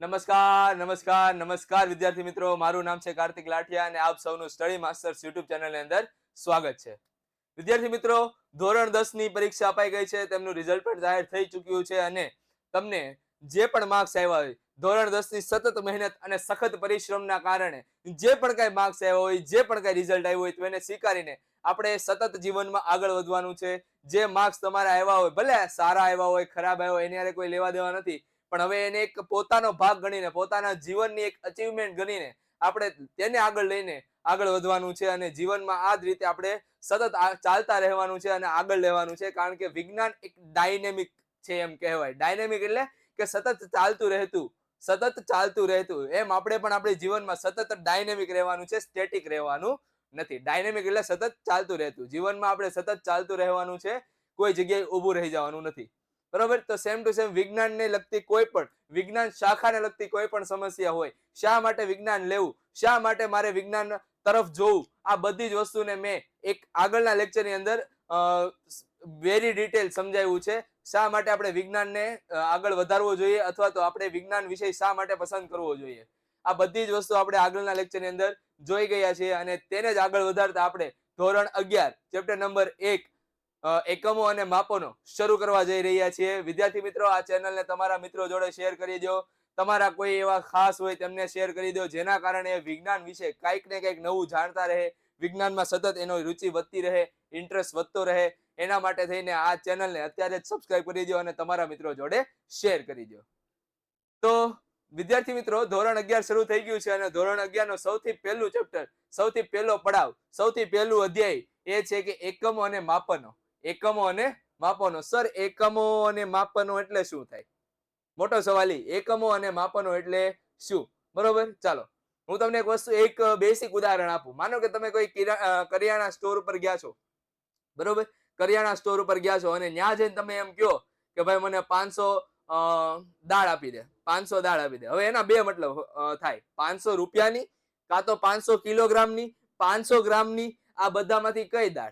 નમસ્કાર નમસ્કાર નમસ્કાર વિદ્યાર્થી મિત્રો, મારું નામ છે કાર્તિક લાઠિયા અને આપ સૌનું સ્ટડી માસ્ટર્સ યુટ્યુબ ચેનલની અંદર સ્વાગત છે. વિદ્યાર્થી મિત્રો, ધોરણ 10 ની પરીક્ષા અપાઈ ગઈ છે, તેમનું રિઝલ્ટ પણ જાહેર થઈ ચૂક્યું છે અને તમને જે પણ માર્ક્સ આવ્યા હોય, ધોરણ 10 ની સતત મહેનત અને સખત પરિશ્રમના કારણે જે પણ કઈ માર્ક્સ આવ્યા હોય, જે પણ કઈ રિઝલ્ટ આવ્યું હોય, તો એને સ્વીકારીને આપણે સતત જીવનમાં આગળ વધવાનું છે. જે માર્ક્સ તમારા આવ્યા હોય, ભલે સારા આવ્યા હોય, ખરાબ આવ્યા હોય, એની હારે કોઈ લેવા દેવા નથી, પણ હવે એને એક પોતાનો ભાગ ગણીને, પોતાના જીવનની એક અચીવમેન્ટ ગણીને આપણે તેને આગળ લઈને આગળ વધવાનું છે અને જીવનમાં આ જ રીતે આપણે સતત ચાલતા રહેવાનું છે અને આગળ લેવાનું છે. કારણ કે વિજ્ઞાન એક ડાયનેમિક છે એમ કહેવાય. ડાયનેમિક એટલે કે સતત ચાલતું રહેતું. એમ આપણે પણ આપણી જીવનમાં સતત ડાયનેમિક રહેવાનું છે, સ્ટેટિક રહેવાનું નથી. ડાયનેમિક એટલે સતત ચાલતું રહેતું. જીવનમાં આપણે સતત ચાલતું રહેવાનું છે, કોઈ જગ્યાએ ઊભું રહી જવાનું નથી. બરોબર? તો સેમ ટુ સેમ વિજ્ઞાનને લગતી કોઈ પણ વિજ્ઞાન શાખાને લગતી કોઈ પણ સમસ્યા હોય, શા માટે વિજ્ઞાન લેવું, શા માટે મારે વિજ્ઞાન તરફ જોવું, આ બધી જ વસ્તુને મેં એક આગળના લેક્ચરની અંદર વેરી ડિટેલ સમજાવ્યું છે. શા માટે આપણે વિજ્ઞાનને આગળ વધારવો જોઈએ અથવા તો આપણે વિજ્ઞાન વિષય શા માટે પસંદ કરવો જોઈએ, આ બધી જ વસ્તુ આપણે આગળના લેક્ચરની અંદર જોઈ ગયા છીએ અને તેને જ આગળ વધારતા આપણે ધોરણ 11 ચેપ્ટર નંબર 1 એકમો અને માપનો શરૂ કરવા જઈ રહ્યા છીએ. વિદ્યાર્થી મિત્રો, આ ચેનલને તમારા મિત્રો જોડે શેર કરી દો. તમારા કોઈ એવા ખાસ હોય તેમને શેર કરી દો, જેના કારણે વિજ્ઞાન વિશે કંઈક ને કંઈક નવું જાણતા રહે, વિજ્ઞાનમાં સતત એનો રુચિ વધતી રહે, ઇન્ટરેસ્ટ વધતો રહે. એના માટે થઈને આ ચેનલને અત્યારે જ સબસ્ક્રાઇબ કરી દો અને તમારા મિત્રો જોડે શેર કરી દો. તો વિદ્યાર્થી મિત્રો, ધોરણ 11 શરૂ થઈ ગયું છે અને ધોરણ 11 નો સૌથી પહેલું ચેપ્ટર, સૌથી પહેલો પડાવ, સૌથી પહેલું અધ્યાય એ છે કે એકમો અને માપનો. એકમો અને માપનો. સર, એકમો અને માપનો એટલે શું થાય? મોટો સવાલ. એકમો અને માપનો એટલે શું? બરોબર, ચાલો હું તમને એક બેસિક ઉદાહરણ આપું. માનો કે તમે કોઈ કરિયાણા સ્ટોર ઉપર ગયા છો. બરોબર, કરિયાણા સ્ટોર ઉપર ગયા છો અને ત્યાં જઈને તમે એમ કહો કે ભાઈ મને 500 દાળ આપી દે, 500 દાળ આપી દે. હવે એના બે મતલબ થાય, 500 રૂપિયાની કાં તો 500 કિલોગ્રામની, 500 ગ્રામની. આ બધામાંથી કઈ દાળ?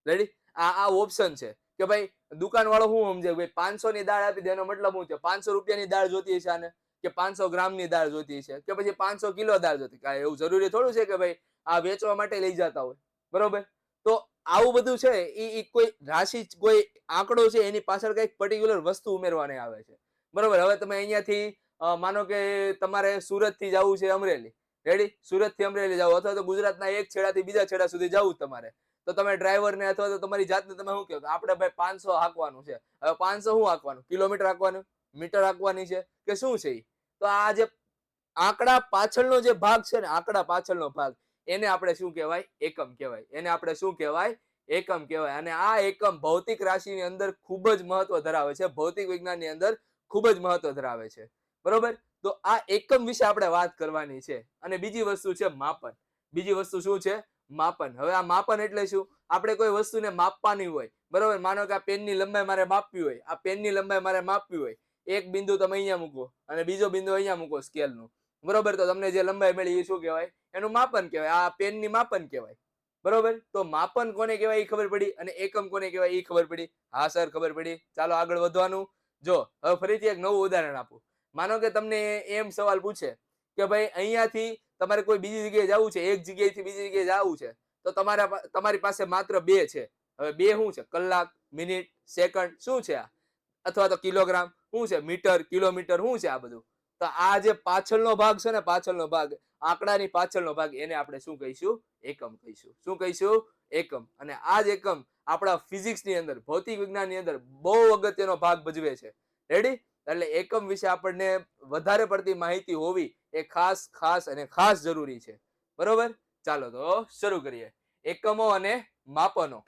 રેડી? આ ઓપ્શન છે કે ભાઈ દુકાન વાળો શું સમજે, ભાઈ 500 ની દાળ આપી દે એનો મતલબ શું છે? 500 રૂપિયાની દાળ જોતી છે આને, કે 500 ગ્રામની દાળ જોતી છે, કે પછી 500 કિલો દાળ જોતી? કાંઈ એવું જરૂરી થોડું છે કે ભાઈ આ વેચવા માટે લઈ જતા હોય. બરોબર? તો આવું બધું છે એ કોઈ રાશિ, કોઈ આંકડો છે, એની પાછળ કઈક પર્ટિક્યુલર વસ્તુ ઉમેરવાની આવે છે. બરોબર? હવે તમે અહીંયાથી માનો કે તમારે સુરત થી જવું છે અમરેલી. રેડી? સુરત થી અમરેલી જાવ અથવા તો ગુજરાતના એક છેડાથી બીજા છેડા સુધી જવું તમારે, તો તમે ડ્રાઈવરને અથવા તો તમારી જાતને તમે શું કહો? આપણે ભાઈ 500 હાંકવાનું છે. હવે 500 શું હાંકવાનું? કિલોમીટર હાંકવાનું, મીટર હાંકવાની છે કે શું છે? તો આ જે આંકડા પાછળનો જે ભાગ છે ને, આંકડા પાછળનો ભાગ, એને આપણે શું કહેવાય? એકમ કહેવાય. એને આપણે શું કહેવાય? એકમ કહેવાય. અને આ એકમ ભૌતિક રાશિની અંદર ખૂબ જ મહત્વ ધરાવે છે, ભૌતિક વિજ્ઞાનની અંદર ખૂબ જ મહત્વ ધરાવે છે. બરોબર? તો આ એકમ વિશે આપણે વાત કરવાની છે. અને બીજી વસ્તુ છે માપન. બીજી વસ્તુ શું છે? માપન. હવે આ માપન એટલે શું? આપણે કોઈ વસ્તુને માપવાની હોય. બરોબર? માનો કે આ પેનની લંબાઈ મારે માપવી હોય, આ પેનની લંબાઈ મારે માપવી હોય. એક બિંદુ તમે અહીંયા મૂકો અને બીજો બિંદુ અહીંયા મૂકો સ્કેલનું. બરોબર? તો તમને જે લંબાઈ મળી એ શું કહેવાય? એનું માપન કહેવાય. આ પેનની માપન કહેવાય. બરોબર? તો માપન કોને કહેવાય એ ખબર પડી અને એકમ કોને કહેવાય એ ખબર પડી. હા સર, ખબર પડી. ચાલો આગળ વધવાનું. જો હવે ફરીથી એક નવું ઉદાહરણ આપું. માનો કે તમને એમ સવાલ પૂછે કે ભાઈ અહીંયાથી તમારે કોઈ બીજી જગ્યાએ જવું છે, એક જગ્યાએથી બીજી જગ્યાએ જવું છે, તો તમારી પાસે માત્ર બે છે. હવે બે શું છે? કલાક, મિનિટ, સેકન્ડ શું છે આ? અથવા તો કિલોગ્રામ શું છે? મીટર, કિલોમીટર શું છે આ બધું? તો આ જે પાછળનો ભાગ છે ને, પાછળનો ભાગ, આંકડાની પાછળનો ભાગ, એને આપણે શું કહીશું? એકમ કહીશું. શું કહીશું? એકમ. અને આ જ એકમ આપણા ફિઝિક્સની અંદર, ભૌતિક વિજ્ઞાનની અંદર બહુ અગત્યનો ભાગ ભજવે છે. રેડી? એટલે એકમ વિશે આપણને વધારે પડતી માહિતી હોવી એ ખાસ જરૂરી છે. બરોબર? ચાલો તો શરૂ કરીએ. એકમો અને માપનો.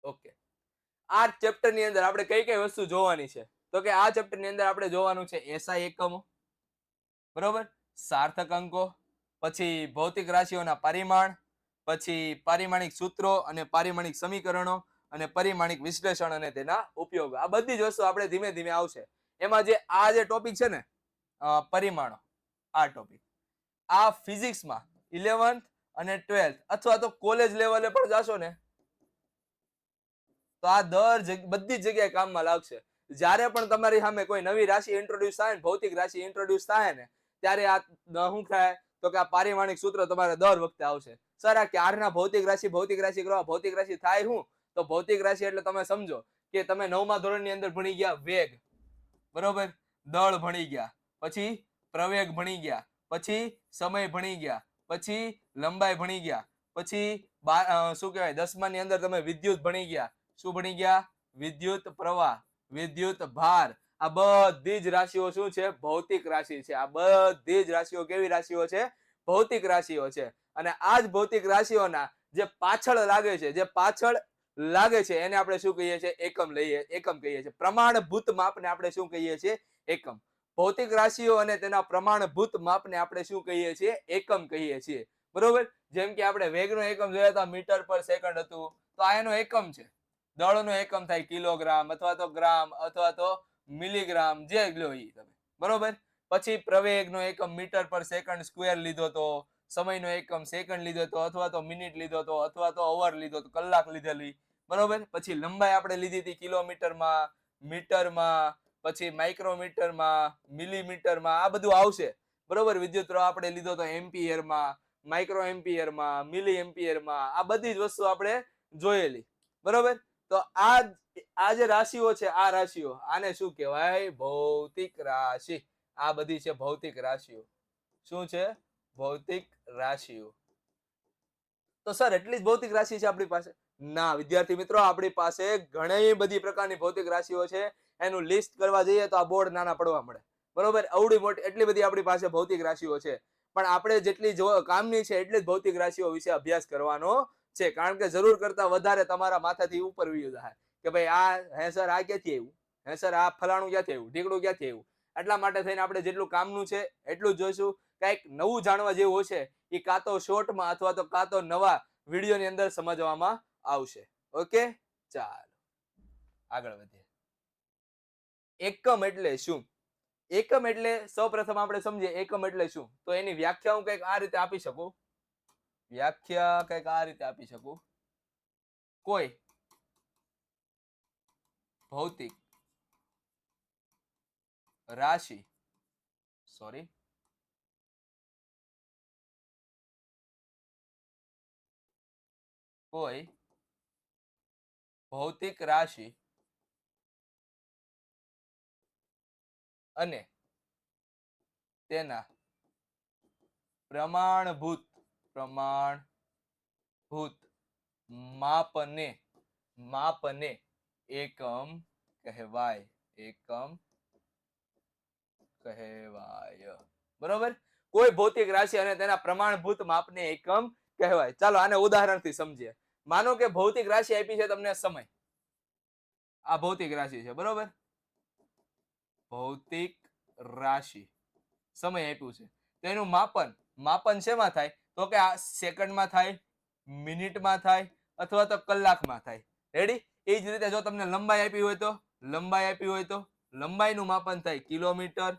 ઓકે, આ ચેપ્ટર ની અંદર આપણે કઈ કઈ વસ્તુ જોવાની છે? તો કે આ ચેપ્ટર ની અંદર આપણે જોવાનું છે એસઆઈ એકમો. બરોબર? સાર્થક અંકો, પછી ભૌતિક રાશિઓના પરિમાણ, પછી પારિમાણિક સૂત્રો અને પારિમાણિક સમીકરણો, અને પરિમાણિક વિશ્લેષણ અને તેના ઉપયોગ. આ બધી જ વસ્તુ આપણે ધીમે ધીમે આવશે. એમાં જે ટોપિક છે ને, પરિમાણો, આ ટોપિક, આ ફિઝિક્સમાં 11th અને 12th અથવા તો કોલેજ લેવલે પણ જાશો ને, તો આ બધી જ જગ્યાએ કામમાં લાગશે. જ્યારે પણ તમારી સામે કોઈ નવી રાશિ ઇન્ટ્રોડ્યુસ થાય ને, ભૌતિક રાશિ ઇન્ટ્રોડ્યુસ થાય ને, ત્યારે આ શું થાય તો કે આ પારિમાણિક સૂત્ર તમારે દર વખતે આવશે. સર આ ક્યારના ભૌતિક રાશિ કરવા, ભૌતિક રાશિ થાય શું? તો ભૌતિક રાશિ એટલે તમે સમજો કે તમે 9મા ધોરણની અંદર ભણી ગયા વેગ, બરોબર, દળ ભણી ગયા, પછી પ્રવેગ ભણી ગયા, પછી સમય ભણી ગયા, પછી લંબાઈ ભણી ગયા, પછી શું કહેવાય 10મા ની અંદર તમે વિદ્યુત ભણી ગયા. શું ભણી ગયા? વિદ્યુત પ્રવાહ, વિદ્યુત ભાર. આ બધી જ રાશિઓ શું છે? ભૌતિક રાશિ છે. આ બધી જ રાશિઓ કેવી રાશિઓ છે? ભૌતિક રાશિઓ છે. અને આ જ ભૌતિક રાશિઓના જે પાછળ લાગે છે એને આપણે શું કહીએ છીએ? એકમ કહીએ છીએ. પ્રમાણભૂત માપને આપણે શું કહીએ છીએ? એકમ. ભૌતિક રાશિઓ અને તેના પ્રમાણભૂત માપને આપણે શું કહીએ છીએ? એકમ કહીએ છીએ. બરોબર. જેમ કે આપણે વેગનો એકમ જોયા હતા, મીટર પર સેકન્ડ હતું, તો આ એનો એકમ છે. દળનો એકમ થાય કિલોગ્રામ અથવા તો ગ્રામ અથવા તો મિલીગ્રામ, જે લો ઈ તમે. બરોબર. પછી પ્રવેગનો એકમ મીટર પર સેકન્ડ સ્ક્વેર લીધો તો, સમયનો એકમ સેકન્ડ લીધો તો, અથવા તો મિનિટ લીધો તો, અથવા તો અવર લીધો તો, કલાક લીધેલી. બરોબર. પછી લંબાઈ આપણે લીધી હતી કિલોમીટરમાં, મીટરમાં, પછી માઇક્રોમીટરમાં, મિલીમીટરમાં, આ બધું આવશે. બરોબર. વિદ્યુત પ્રવાહ આપણે લીધો તો એમ્પિયરમાં, માઇક્રો એમ્પિયરમાં, મિલી એમ્પિયરમાં. આ બધી જ વસ્તુ આપણે જોયેલી. બરોબર. તો આ જે રાશિઓ છે, આ રાશિઓ, આને શું કહેવાય? ભૌતિક રાશિ. આ બધી છે ભૌતિક રાશિઓ. શું છે? ભૌતિક રાશિઓ. તો સર એટલી જ ભૌતિક રાશિ છે આપણી પાસે? ના વિદ્યાર્થી મિત્રો, આપણી પાસે ઘણી બધી પ્રકારની ભૌતિક રાશિઓ છે. એનું લિસ્ટ કરવા જઈએ તો આ બોર્ડ નાના પડવા મળે. બરોબર. અવડી મોટી એટલી બધી આપણી પાસે ભૌતિક રાશિઓ છે. પણ આપણે જેટલી કામની છે એટલી જ ભૌતિક રાશિઓ વિશે અભ્યાસ કરવાનો છે. કારણ કે જરૂર કરતા વધારે તમારા માથાથી ઉપર વયું જાય કે ભાઈ આ હે સર આ ક્યાંથી આવ્યું, હે સર આ ફલાણું ક્યાંથી આવ્યું, ઢીકડું ક્યાંથી આવ્યું. એટલા માટે થઈને આપણે જેટલું કામનું છે એટલું જ જોઈશું. કંઈક નવું જાણવા જેવું છે એ કાં તો શોર્ટમાં અથવા તો કાં તો નવા વિડીયોની અંદર સમજવામાં આવશે. ઓકે, ચાલો આગળ વધીએ. એકમ એટલે શું? એકમ એટલે સૌપ્રથમ આપણે સમજીએ એકમ એટલે શું. તો એની વ્યાખ્યા હું કંઈક આ રીતે આપી શકું. કોઈ ભૌતિક રાશિ અને તેના પ્રમાણભૂત માપને એકમ કહેવાય. બરોબર. કોઈ ભૌતિક રાશિ અને તેના પ્રમાણભૂત માપને એકમ કહેવાય. ચાલો આને ઉદાહરણથી સમજીએ. માનો કે ભૌતિક રાશિ આપી છે તમને સમય. આ ભૌતિક રાશિ છે. બરોબર. ભૌતિક રાશિ સમય આપ્યું છે. તેનું માપન શેમાં થાય? તો કે આ સેકન્ડમાં થાય, મિનિટમાં થાય અથવા તો કલાકમાં થાય. રેડી? એ જ રીતે જો તમને લંબાઈ આપી હોય તો લંબાઈનું માપન થાય કિલોમીટર,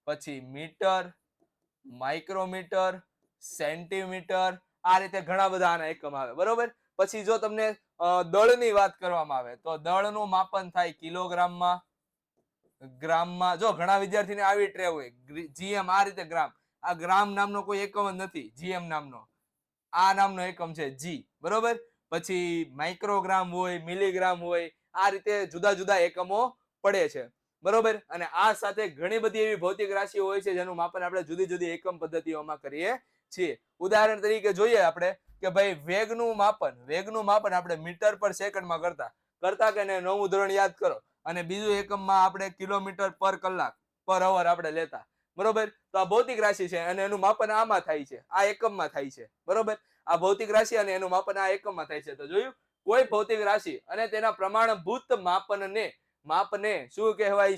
પછી મીટર, માઇક્રોમીટર, સેન્ટીમીટર. આ રીતે ઘણા બધા આના એકમ આવે. બરોબર. પછી જો તમને દળની વાત કરવામાં આવે તો દળનું માપન થાય કિલોગ્રામમાં, ગ્રામમાં. જો ઘણા વિદ્યાર્થીને આવી ટ્રેવ હોય, જીએમ આ રીતે ગ્રામ. આ ગ્રામ નામનો કોઈ એકમ જ નથી. જીએમ નામનો આ નામનો એકમ છે જી. બરોબર. પછી માઇક્રોગ્રામ હોય, મિલીગ્રામ હોય, આ રીતે જુદા જુદા એકમો પડે છે. બરોબર. અને આ સાથે ઘણી બધી એવી ભૌતિક રાશિઓ હોય છે જેનું માપન આપણે જુદી જુદી એકમ પદ્ધતિઓમાં કરીએ છીએ. ઉદાહરણ તરીકે જોઈએ આપણે કે ભાઈ વેગનું માપન આપણે મીટર પર સેકન્ડમાં કરતા કે 9મું ધોરણ યાદ કરો. અને બીજું એકમમાં આપણે કિલોમીટર પર કલાક પર અવર આપણે લેતા. બરોબર. તો આ ભૌતિક રાશિ છે અને એનું માપન આમાં થાય છે, આ એકમમાં થાય છે. બરોબર. આ ભૌતિક રાશિ અને એનું માપન આ એકમમાં થાય છે. તો જોયું, કોઈ ભૌતિક રાશિ અને તેના પ્રમાણભૂત માપને શું કહેવાય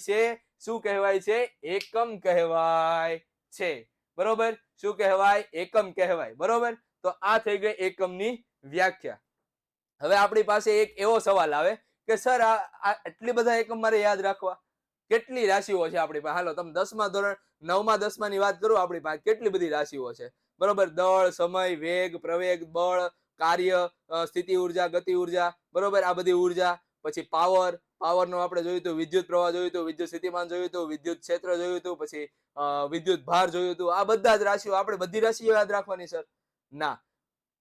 છે? એકમ કહેવાય છે. બરોબર. શું કહેવાય? એકમ કહેવાય. બરોબર. તો આ થઈ ગઈ એકમની વ્યાખ્યા. હવે આપણી પાસે એક એવો સવાલ આવે કે સર આ એટલી બધા એકમ મારે યાદ રાખવા? કેટલી રાશિઓ છે આપણી પાસે? હાલો તમે 10મા ધોરણ 9મા 10માની વાત કરું, આપણી પાસે કેટલી બધી રાશિઓ છે. બરોબર. દળ, સમય, વેગ, પ્રવેગ, બળ, કાર્ય, સ્થિતિ ઉર્જા, ગતિ ઉર્જા. બરોબર. આ બધી ઉર્જા. પછી પાવરનો આપણે જોયું હતું, વિદ્યુત પ્રવાહ જોયું હતું, વિદ્યુત સ્થિતિમાન જોયું હતું, વિદ્યુત ક્ષેત્ર જોયું હતું, પછી વિદ્યુત ભાર જોયું હતું. આ બધા જ રાશિઓ આપણે બધી રાશિઓ યાદ રાખવાની સર? ના.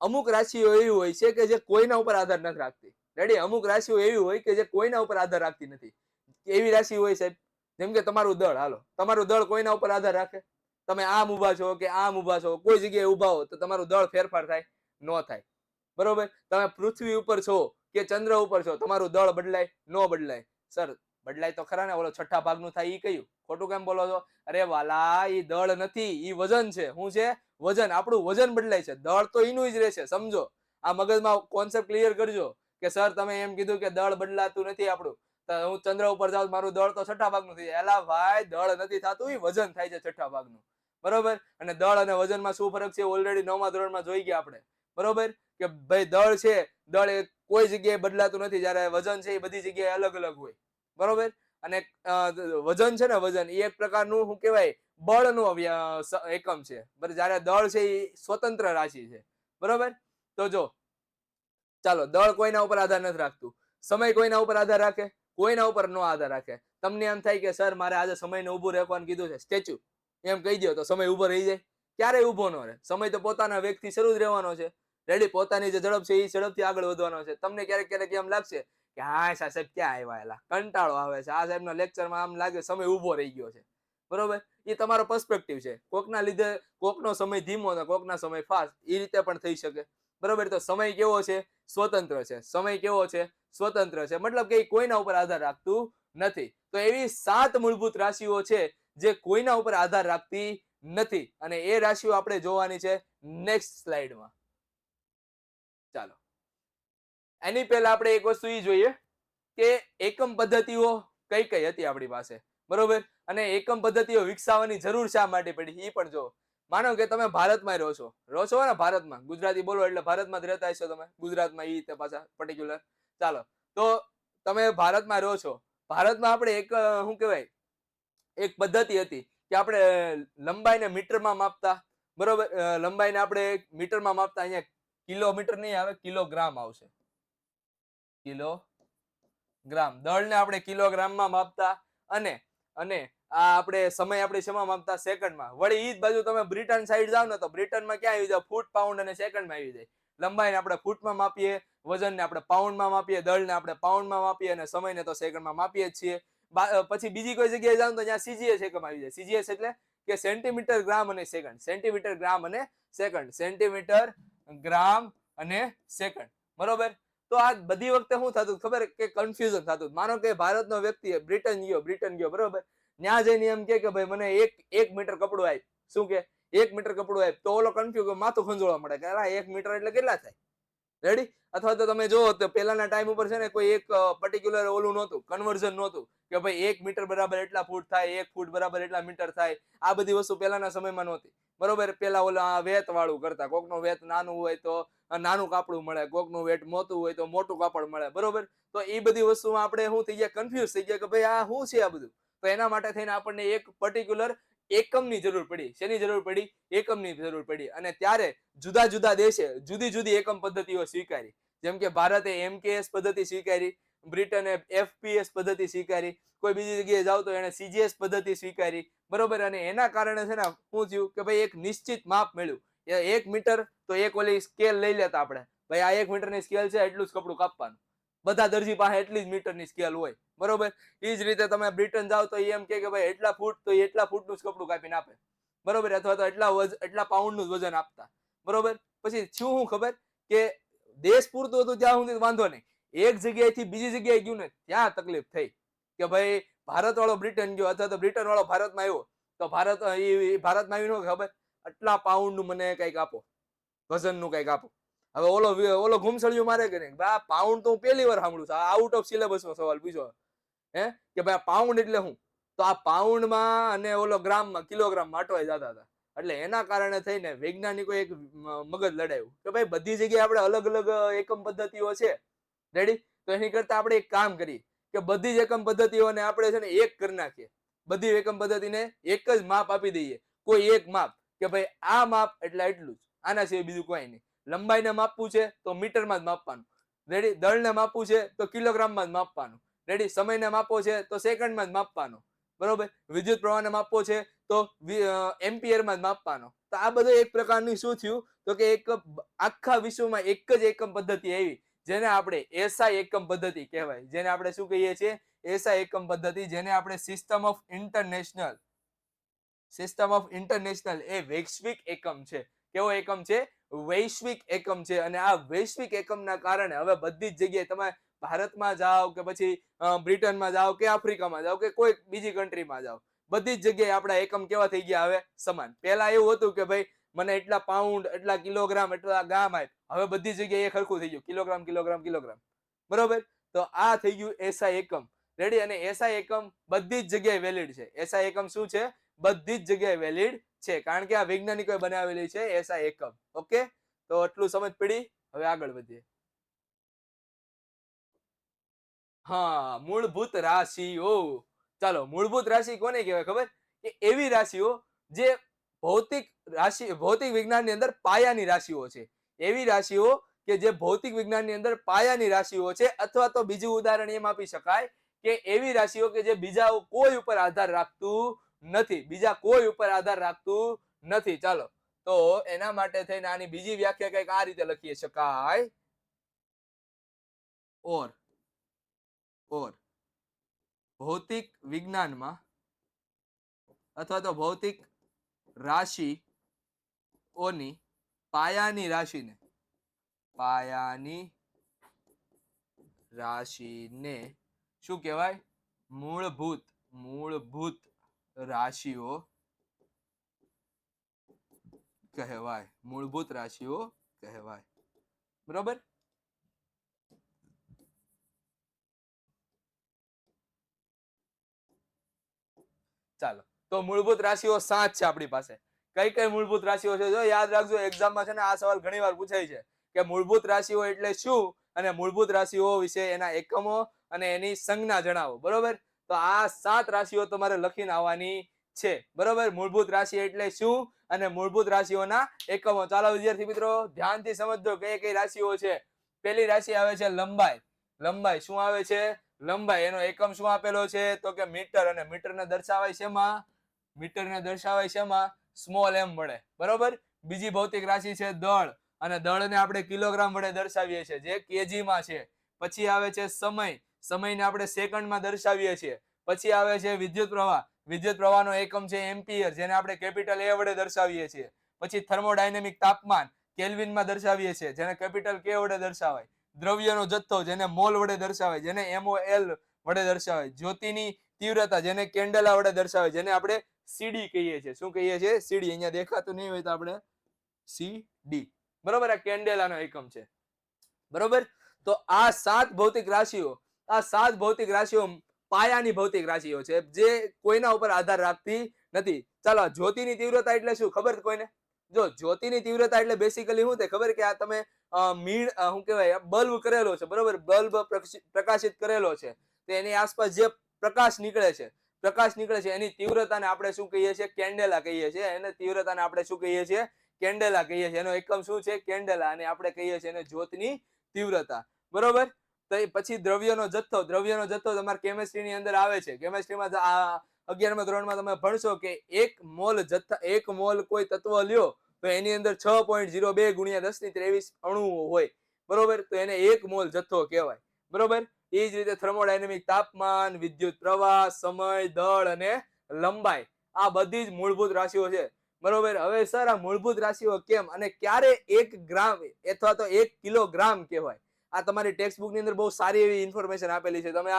અમુક રાશિઓ એવી હોય છે કે જે કોઈના ઉપર આધાર નથી રાખતી. રેડી? અમુક રાશિઓ એવી હોય કે જે કોઈના ઉપર આધાર રાખતી નથી. એવી રાશિ હોય સાહેબ, જેમ કે તમારું દળ. હાલો, તમારું દળ કોઈના ઉપર આધાર રાખે? તમે આમ ઊભા છો કે આમ ઊભા છો, કોઈ જગ્યાએ ઊભા હો તો તમારું દળ ફેરફાર થાય? ન થાય. બરોબર? તમે પૃથ્વી ઉપર છો કે ચંદ્ર ઉપર છો, તમારું દળ બદલાય? ન બદલાય. સર બદલાય તો ખરા ને. ઓલો છઠ્ઠા ભાગનું થાય ઈ કયું? ખોટું કેમ બોલો છો? અરે વાલા, ઈ દળ નથી, ઈ વજન છે. શું છે? વજન. આપણું વજન બદલાય છે, દળ તો એનું જ રહેશે. સમજો, આ મગજમાં કોન્સેપ્ટ ક્લિયર કરજો કે સર તમે એમ કીધું કે દળ બદલાતું નથી આપણું, તો હું ચંદ્ર ઉપર જાઉં મારું દળ તો છઠ્ઠા ભાગનું થઈ જાય. એલા ભાઈ, દળ નથી થતું, ઈ વજન થાય છે છઠ્ઠા ભાગનું. બરોબર? અને દળ અને વજનમાં શું ફરક છે ઓલરેડી 9મા ધોરણમાં જોઈ ગયા આપણે. બરોબર? કે ભાઈ દળ છે, દળ એ કોઈ જગ્યાએ બદલાતું નથી, જ્યારે વજન છે એ બધી જગ્યાએ અલગ અલગ હોય. બરોબર? અને વજન છે ને, વજન એ એક પ્રકારનું શું કહેવાય, બળનું એકમ છે. બરાબર? જ્યારે દળ છે એ સ્વતંત્ર રાશિ છે. બરોબર? તો જો, ચાલો, દળ કોઈના ઉપર આધાર નથી રાખતું. સમય કોઈના ઉપર આધાર રાખે? કોઈના ઉપર નો આધાર રાખે. તમને એમ થાય કે સર મારે આજે સમયને ઊભું રાખવાનું કીધું છે, સ્ટેચ્યુ એમ કહી દો તો સમય ઊભો રહી જાય? ક્યારેય ઊભો ન રહે. સમય તો પોતાના વેગથી શરૂ જ રહેવાનો છે. રેડી? પોતાની જે ઝડપ છે એ ઝડપથી આગળ વધવાનો છે. તમને ક્યારેક ક્યારેક એમ લાગશે કે હા સાહેબ ક્યાં આવ્યા, એલા કંટાળો આવે છે, આ સાહેબના લેક્ચરમાં આમ લાગે સમય ઊભો રહી ગયો છે. બરોબર? એ તમારો પર્સપેક્ટિવ છે. કોકના લીધે કોકનો સમય ધીમો ને કોકના સમય ફાસ્ટ, એ રીતે પણ થઈ શકે. બરોબર? તો સમય કેવો છે? સ્વતંત્ર છે. સમય કેવો છે? સ્વતંત્ર છે. મતલબ કે કોઈના ઉપર આધાર રાખતું નથી. તો એવી 7 મૂળભૂત રાશિઓ છે જે કોઈના ઉપર આધાર રાખતી નથી, અને એ રાશિઓ આપણે જોવાની છે નેક્સ્ટ સ્લાઇડમાં. ચાલો, એની પહેલા આપણે એક વસ્તુ એ જોઈએ કે એકમ પદ્ધતિઓ કઈ કઈ હતી આપણી પાસે. બરોબર? અને એકમ પદ્ધતિઓ વિકસાવવાની જરૂર શા માટે પડી એ પણ જો. માનો કે તમે ભારતમાં રહો છો ને, ભારતમાં ગુજરાતી બોલો એટલે ભારતમાં જ રહેતા હશો તમે, ગુજરાતમાં ઈ રીતે પાછા પર્ટિક્યુલર. ચાલો, તો તમે ભારતમાં રહો છો. ભારતમાં આપણે એક શું કહેવાય, એક પદ્ધતિ હતી કે આપણે લંબાઈને મીટરમાં માપતા. બરોબર? લંબાઈને આપણે મીટરમાં માપતા. અહીંયા કિલોમીટર નહીં આવે, કિલોગ્રામ આવશે. કિલોગ્રામ. દળને આપણે કિલોગ્રામમાં માપતા. અને અને આ આપણે સમય આપણે શેમાં માપતા? સેકન્ડમાં. વળી ઈ જ બાજુ તમે બ્રિટન સાઈડ જાવ ને તો બ્રિટનમાં ક્યાં આવી જાવ? ફૂટ, પાઉન્ડ અને સેકન્ડમાં આવી જાય. લંબાઈને આપણે ફૂટમાં માપીએ, વજનને આપણે પાઉન્ડમાં માપીએ, દળને આપણે પાઉન્ડમાં માપીએ, અને સમયને તો સેકન્ડમાં માપીએ જ છીએ. પછી બીજી કોઈ જગ્યાએ જાવ તો ત્યાં સીજીએસ એકમ આવી જાય. સીજીએસ એટલે કે સેન્ટીમીટર, ગ્રામ અને સેકન્ડ. સેન્ટીમીટર, ગ્રામ અને સેકન્ડ. સેન્ટીમીટર, ગ્રામ અને સેકન્ડ. બરોબર? તો આ બધી વખતે શું થતું ખબર કે કન્ફ્યુઝન થતું. માનો કે ભારતનો વ્યક્તિ બ્રિટન ગયો. બરોબર? ત્યાં જઈને એમ કે ભાઈ મને એક મીટર કપડું આપ. શું કે? 1 મીટર કપડું આપ. તો ઓલો કન્ફ્યુઝ, માથું ખંજોળવા મળે કે અરે 1 મીટર એટલે કેટલા થાય? રેડી? અથવા તો તમે જોવો તો પહેલાના ટાઈમ ઉપર છે ને કોઈ એક પર્ટિક્યુલર ઓલું નહોતું, કન્વર્ઝન નહોતું કે ભાઈ 1 મીટર બરાબર એટલા ફૂટ થાય, 1 ફૂટ બરાબર એટલા મીટર થાય. આ બધી વસ્તુ પહેલાના સમયમાં નહોતી. બરોબર? પેલા ઓલા વેત વાળું કરતા. કોકનું વેત નાનું હોય તો નાનું કાપડું મળે, કોકનું વેટ મોટું હોય તો મોટું કાપડ મળે. બરોબર? તો એ બધી વસ્તુમાં આપણે શું થઈ ગયા? કન્ફ્યુઝ થઈ ગયા કે ભાઈ આ શું છે આ બધું. તો એના માટે થઈને આપણને એક પર્ટિક્યુલર એકમની જરૂર પડી. શેની જરૂર પડી? એકમની જરૂર પડી. અને ત્યારે જુદા જુદા દેશે જુદી જુદી એકમ પદ્ધતિઓ સ્વીકારી. જેમ કે ભારતે એમકેએસ પદ્ધતિ સ્વીકારી, બ્રિટને એફપીએસ પદ્ધતિ સ્વીકારી, કોઈ બીજી જગ્યાએ જાવ તો એને સીજીએસ પદ્ધતિ સ્વીકારી. બરોબર? અને એના કારણે છે ને શું થયું કે ભાઈ એક નિશ્ચિત માપ મળ્યું. 1 મીટર તો એક ઓલી સ્કેલ લઈ લેતા આપણે, ભાઈ આ 1 મીટરની સ્કેલ છે, એટલું જ કપડું કાપવાનું. બધા દરજી પાસે એટલી જ મીટરની સ્કેલ હોય. બરોબર? એ જ રીતે તમે બ્રિટન જાવ તો એમ કે ભાઈ એટલા ફૂટ તો એટલા ફૂટનું જ કપડું કાપીને આપે. બરોબર? અથવા તો એટલા પાઉન્ડનું જ વજન આપતા. બરોબર? પછી શું ખબર કે દેશ પૂરતું હતું ત્યાં સુધી વાંધો નહીં. એક જગ્યાએથી બીજી જગ્યાએ ગયું ને ત્યાં તકલીફ થઈ કે ભાઈ ભારત વાળો બ્રિટન ગયો અથવા તો બ્રિટન વાળો ભારતમાં આવ્યો તો ભારતમાં આવીને ખબર આટલા પાઉન્ડનું મને કંઈક આપો, વજનનું કંઈક આપો. હવે ઓલો ઘૂમસળિયું મારે કે નહીં, આ પાઉન્ડ તો હું પહેલી વાર સાંભળું છું. આઉટ ઓફ સિલેબસનો સવાલ પૂછો કે ભાઈ પાઉન્ડ એટલે શું? તો આ પાઉન્ડમાં અને ઓલો ગ્રામમાં, કિલોગ્રામમાં અટવાઈ જતા હતા. એટલે એના કારણે થઈને વૈજ્ઞાનિકો એક મગજ લડાયું કે ભાઈ બધી જગ્યાએ આપણે અલગ અલગ એકમ પદ્ધતિઓ છે. રેડી? તો એની કરતા આપણે એક કામ કરીએ કે બધી જ એકમ પદ્ધતિઓને આપણે છે ને એક કરી નાખીએ. બધી એકમ પદ્ધતિને એક જ માપ આપી દઈએ. કોઈ એક માપ કે ભાઈ આ માપ એટલે એટલું જ, આના સિવાય બીજું કોઈ નહીં. લંબાઈને માપવું છે તો મીટરમાં જ માપવાનું. રેડી. દળને માપવું છે તો કિલોગ્રામમાં જ માપવાનું. રેડી. સમયને માપવો છે તો સેકન્ડમાં જ માપવાનો. બરોબર. વિદ્યુત પ્રવાહને માપવો છે તો એમ્પિયરમાં જ માપવાનો. તો આ બધું એક પ્રકારની શું થયું તો કે એક આખા વિશ્વમાં એક જ એકમ પદ્ધતિ આવી જેને આપણે એસઆઈ એકમ પદ્ધતિ કહેવાય. જેને આપણે શું કહીએ છીએ? એસઆઈ એકમ પદ્ધતિ, જેને આપણે સિસ્ટમ ઓફ ઇન્ટરનેશનલ એ વૈશ્વિક એકમ છે. કેવો એકમ છે? વૈશ્વિક એકમ છે. અને આ વૈશ્વિક એકમના કારણે હવે બધી જ જગ્યાએ તમે ભારતમાં જાઓ કે પછી બ્રિટનમાં જાઓ કે આફ્રિકામાં જાઓ કે કોઈ બીજી કન્ટ્રીમાં જાઓ, બધી જ જગ્યાએ આપણા એકમ કેવા થઈ ગયા હવે? સમાન. પહેલા એવું હતું કે ભાઈ મને એટલા પાઉન્ડ, એટલા કિલોગ્રામ, એટલા ગ્રામ આપ. હવે બધી જગ્યાએ એક સરખું થઈ ગયું, કિલોગ્રામ કિલોગ્રામ કિલોગ્રામ. બરોબર. તો આ થઈ ગયું એસઆઈ એકમ. રેડી. અને એસઆઈ એકમ બધી જ જગ્યાએ વેલિડ છે. એસઆઈ એકમ શું છે? બધી જ જગ્યાએ વેલિડ છે, કારણ કે આ વૈજ્ઞાનિકોએ બનાવેલી છે એસઆઈ એકમ. ઓકે, તો એટલું સમજ પડી. હવે આગળ વધીએ. હા, મૂળભૂત રાશિઓ. ચાલો, મૂળભૂત રાશિ કોને કહેવાય ખબર? કે એવી રાશિઓ જે ભૌતિક વિજ્ઞાનની અંદર પાયાની રાશિઓ છે. એવી રાશિઓ કે જે ભૌતિક વિજ્ઞાનની અંદર પાયાની રાશિઓ છે. અથવા તો બીજું ઉદાહરણ એમ આપી શકાય કે એવી રાશિઓ કે જે બીજા કોઈ ઉપર આધાર રાખતું નથી. બીજા કોઈ ઉપર આધાર રાખતું નથી. ચાલો, તો એના માટે થઈને આની બીજી વ્યાખ્યા કંઈક આ રીતે લખી શકાય. ઓર ભૌતિક વિજ્ઞાનમાં અથવા તો ભૌતિક રાશિઓની પાયાની રાશિને શું કહેવાય? મૂળભૂત રાશિઓ કહેવાય. મૂળભૂત રાશિઓ કહેવાય. બરોબર. ચાલો, તો મૂળભૂત રાશિઓ 7 છે આપણી પાસે. કઈ કઈ મૂળભૂત રાશિઓ છે? જો યાદ રાખજો, એક્ઝામમાં છે ને આ સવાલ ઘણીવાર પૂછાય છે કે મૂળભૂત રાશિઓ એટલે શું અને મૂળભૂત રાશિઓ વિશે એના એકમો અને એની સંજ્ઞા જણાવો. બરોબર. તો આ 7 રાશિઓ તમારે લખીને આવવાની છે. બરોબર. મૂળભૂત રાશિ એટલે શું અને મૂળભૂત રાશિઓના એકમો. ચાલો વિદ્યાર્થી મિત્રો, ધ્યાનથી સમજજો કઈ કઈ રાશિઓ છે. પહેલી રાશિ આવે છે લંબાઈ. લંબાઈ શું આવે છે? લંબાઈ. એનો એકમ શું આપેલો છે તો કે મીટર. અને મીટરને દર્શાવાય શેમાં? મીટરને દર્શાવાય શેમાં? સ્મોલ એમ વડે. બરોબર. બીજી ભૌતિક રાશિ છે દળ. અને દળને આપણે કિલોગ્રામ વડે દર્શાવીએ છીએ, જે કેજીમાં છે. પછી આવે છે સમય. સમયને આપણે સેકન્ડમાં દર્શાવીએ છીએ. પછી આવે છે વિદ્યુત પ્રવાહ. વિદ્યુત પ્રવાહનો એકમ છે એમ્પિયર, જેને આપણે કેપિટલ એ વડે દર્શાવીએ છીએ. પછી થર્મોડાયનેમિક તાપમાન કેલ્વિનમાં દર્શાવીએ છીએ, જેને કેપિટલ કે વડે દર્શાવાય. દ્રવ્યનો જથ્થો, જેને મોલ વડે દર્શાવાય, જેને MOL વડે દર્શાવાય. જ્યોતિની તીવ્રતા, જેને કેન્ડેલા વડે દર્શાવાય, જેને આપણે સીડી કહીએ છીએ. શું કહીએ છીએ? સીડી. અહીંયા દેખાતું નહીં હોય તો આપણે સીડી. બરોબર. આ કેન્ડેલાનો એકમ છે. બરોબર. તો આ 7 ભૌતિક રાશિઓ પાયાની ભૌતિક રાશિઓ છે, જે કોઈના ઉપર આધાર રાખતી નથી. ચાલો, જ્યોતિની તીવ્રતા એટલે શું ખબર કોઈને? જો જ્યોતિની તીવ્રતા એટલે બેસિકલી શું થાય ખબર? કે આ તમે શું કહેવાય, બલ્બ કરેલો છે. બરોબર. બલ્બ પ્રકાશિત કરેલો છે, તો એની આસપાસ જે પ્રકાશ નીકળે છે એની તીવ્રતાને આપણે શું કહીએ છીએ? કેન્ડેલા કહીએ છીએ. એને તીવ્રતાને આપણે શું કહીએ છીએ? કેન્ડેલા કહીએ છીએ. એનો એકમ શું છે? કેન્ડેલા. અને આપણે કહીએ છીએ એને જ્યોતની તીવ્રતા. બરોબર. તો પછી દ્રવ્યનો જથ્થો તમારે કેમેસ્ટ્રીની અંદર આવે છે. કેમેસ્ટ્રીમાં 11મા ધોરણમાં તમે ભણશો કે 1 મોલ કોઈ તત્વ લ્યો તો એની અંદર 6.02 ગુણ્યા 1023 અણુઓ હોય. બરોબર. તો એને 1 મોલ જથ્થો કહેવાય. બરોબર. એ જ રીતે થર્મોડાયનેમિક તાપમાન, વિદ્યુત પ્રવાહ, સમય, દળ અને લંબાઈ, આ બધી જ મૂળભૂત રાશિઓ છે. બરોબર. હવે સર આ મૂળભૂત રાશિઓ કેમ અને ક્યારે 1 ગ્રામ અથવા તો 1 કિલોગ્રામ કહેવાય? આ તમારી ટેક્સ્ટ બુક ની અંદર બહુ સારી એવી ઇન્ફોર્મેશન આપેલી છે. તમે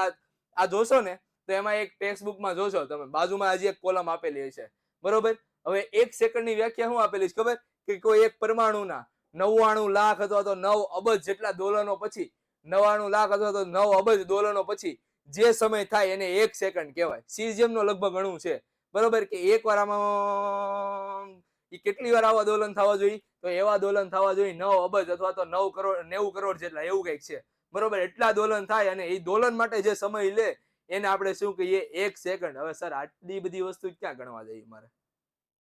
આ જોશો ને તો એમાં એક ટેક્સ્ટ બુકમાં જોશો તમે, બાજુમાં હજી એક કોલમ આપેલી છે. બરોબર. હવે 1 સેકન્ડની વ્યાખ્યા શું આપેલી છે ખબર? કે કોઈ એક પરમાણુના 99 લાખ અથવા તો 9 અબજ જેટલા દોલનો પછી 99 લાખ અથવા તો 9 અબજ દોલનો પછી જે સમય થાય એને 1 સેકન્ડ કહેવાય. સીઝિયમ નો લગભગ અણુ છે. બરોબર. કે એક વાર આમાં કેટલી વાર આવા દોલન થવા જોઈએ? તો એવા દોલન થવા જોઈએ 9 અબજ અથવા તો 9 કરોડ 90 કરોડ જેટલા, એવું કંઈક છે. બરોબર. એટલા દોલન થાય અને એ દોલન માટે જે સમય લે એને આપણે શું કહીએ? 1 સેકન્ડ. હવે સર આટલી બધી વસ્તુ ક્યાં ગણવા જઈએ મારે?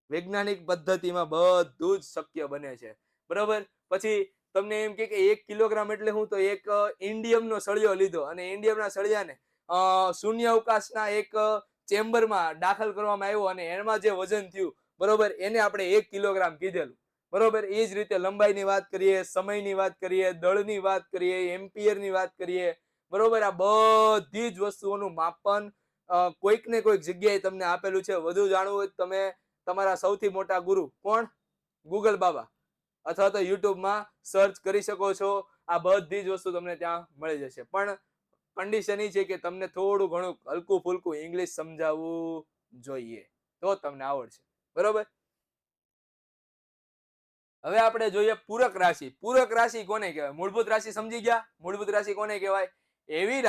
વૈજ્ઞાનિક પદ્ધતિમાં બધું જ શક્ય બને છે. બરોબર. પછી તમને એમ કે 1 કિલોગ્રામ એટલે હું, તો એક ઇન્ડિયમનો સળિયો લીધો અને ઇન્ડિયમના સળિયાને શૂન્ય અવકાશના એક ચેમ્બરમાં દાખલ કરવામાં આવ્યો અને એમાં જે વજન થયું, બરોબર, એને આપણે 1 કિલોગ્રામ કીધેલું, બરોબર. એ જ રીતે લંબાઈની વાત કરીએ, સમયની વાત કરીએ, દળની વાત કરીએ, એમ્પિયરની વાત કરીએ, બરોબર. આ બધી જ વસ્તુઓનું માપન કોઈક ને કોઈક જગ્યાએ તમને આપેલું છે. વધુ જાણવું હોય તમે તમારા સૌથી મોટા ગુરુ કોણ, ગૂગલ બાબા, અથવા તો યુટ્યુબમાં સર્ચ કરી શકો છો. આ બધી જ વસ્તુ તમને ત્યાં મળી જશે. પણ કન્ડિશન એ છે કે તમને થોડું ઘણું હલકું ફુલકું ઇંગ્લિશ સમજાવવું જોઈએ, તો તમને આવડશે, બરોબર. હવે આપણે જોઈએ પૂરક રાશિ. પૂરક રાશિ કોને કહેવાય? મૂળભૂત રાશિ સમજી ગયા. મૂળભૂત રાશિ કોને કહેવાય? એવી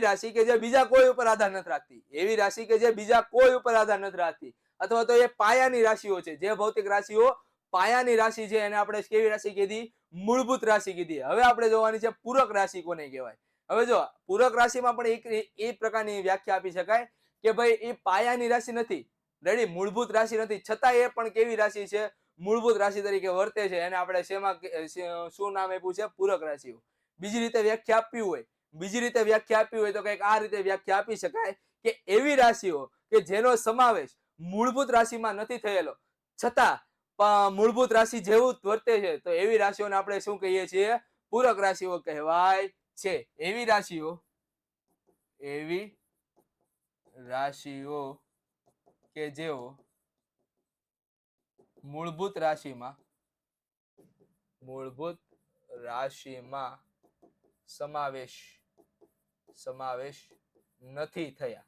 રાશિ કે જે બીજા કોઈ ઉપર આધાર નથી રાખતી. એવી રાશિ કે જે બીજા કોઈ ઉપર આધાર નથી રાખતી, અથવા તો એ પાયાની રાશિઓ છે. જે ભૌતિક રાશિઓ પાયાની રાશિ છે એને આપણે કેવી રાશિ કીધી? મૂળભૂત રાશિ કીધી. હવે આપણે જોવાની છે પૂરક રાશિ કોને કહેવાય. હવે જો પૂરક રાશિમાં પણ એક પ્રકારની વ્યાખ્યા આપી શકાય કે ભાઈ એ પાયાની રાશિ નથી, રેડી, મૂળભૂત રાશિ નથી, છતાં એ પણ કેવી રાશિ છે? મૂળભૂત રાશિ તરીકે વર્તે છે. એને આપણે શેમાં શું નામ આપ્યું છે? પૂરક રાશિઓ. બીજી રીતે વ્યાખ્યા આપવી હોય તો કંઈક આ રીતે વ્યાખ્યા આપી શકાય કે એવી રાશિઓ કે જેનો સમાવેશ મૂળભૂત રાશિમાં નથી થયેલો, છતાં મૂળભૂત રાશિ જેવું જ વર્તે છે, તો એવી રાશિઓને આપણે શું કહીએ છીએ? પૂરક રાશિઓ કહેવાય છે. એવી રાશિઓ કે જેઓ મૂળભૂત રાશિમાં સમાવેશ નથી થયા,